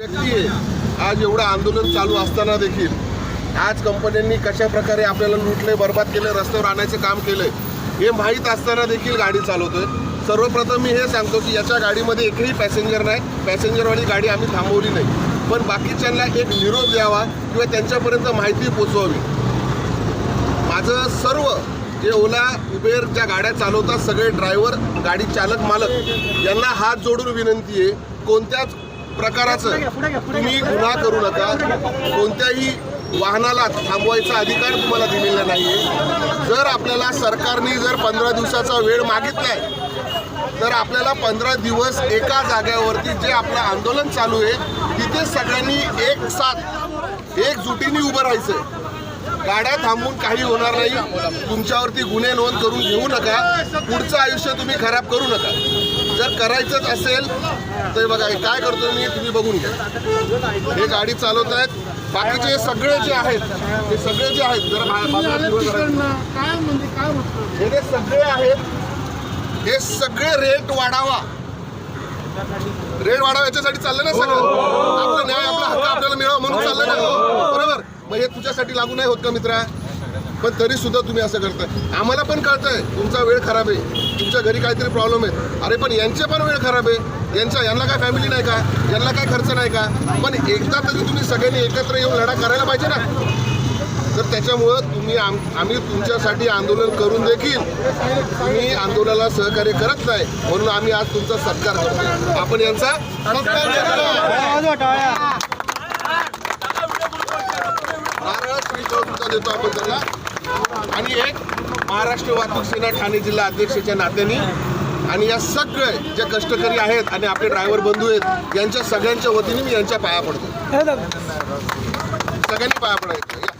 व्यक्ती आहे। आज एवढं आंदोलन चालू असताना देखील आज कंपन्यांनी कशा प्रकारे आपल्याला लुटले, बर्बाद केले, रस्त्यावर आणायचं काम केलंय हे माहीत असताना देखील गाडी चालवतोय। सर्वप्रथम मी हे सांगतो की याच्या गाडीमध्ये एकही पॅसेंजर नाही, पॅसेंजरवाली गाडी आम्ही थांबवली नाही, पण बाकीच्यांना एक निरोप द्यावा किंवा त्यांच्यापर्यंत माहिती पोचवावी। माझं सर्व जे ओला उबेर ज्या गाड्या चालवतात सगळे ड्रायव्हर, गाडी चालक, मालक यांना हात जोडून विनंती आहे, कोणत्याच प्रकाराचं तुम्ही गुन्हा करू नका। कोणत्याही वाहनाला थांबवायचा अधिकार तुम्हाला दिलेला नाहीये। जर आपल्याला सरकारने जर 15 दिवसाचा वेळ मागितलाय तर आपल्याला 15 दिवस एका जागेवरती जे आपलं आंदोलन चालू आहे तिथे सगळ्यांनी एक साथ एकजुटीने उभं राहायचं। गाड्या थांबून काही होणार नाही, तुमच्यावरती गुन्हे नोंद करून घेऊ नका, पुढचं आयुष्य तुम्ही खराब करू नका। जर करायचंच असेल तर बघा काय करतो मी, तुम्ही बघून घ्या। हे गाडी चालवत आहेत, बाकीचे सगळे जे आहेत ते सगळे जे आहेत जर हे सगळे आहेत, हे सगळे रेट वाढावा याच्यासाठी चाललं ना सगळं। आपला न्याय, आपला हक्क आपल्याला मिळावा म्हणून चाललं ना, बरोबर? मग हे तुझ्यासाठी लागू नाही होत का मित्रा? पण तरी सुद्धा तुम्ही असं करताय। आम्हाला पण कळतंय तुमचा वेळ खराब आहे, तुमच्या घरी काहीतरी प्रॉब्लेम आहे। अरे पण यांचे पण वेळ खराब आहे, यांना काय फॅमिली नाही का, यांना काय खर्च नाही का? पण एकदा तरी तुम्ही सगळ्यांनी एकत्र येऊन लढा करायला पाहिजे ना। तर त्याच्यामुळं आम्ही तुमच्यासाठी आंदोलन करून देखील तुम्ही आंदोलनाला सहकार्य करत नाही, म्हणून आम्ही आज तुमचा सत्कार करतो। आपण यांचा देतो आपण त्यांना। आणि एक महाराष्ट्र वाहतूक सेना ठाणे जिल्हा अध्यक्षाच्या नात्याने आणि या सगळे जे कष्टकरी आहेत आणि आपले ड्रायव्हर बंधू आहेत यांच्या सगळ्यांच्या वतीने मी यांच्या पाया पडतो। सगळ्यांनी पाया पडायचं।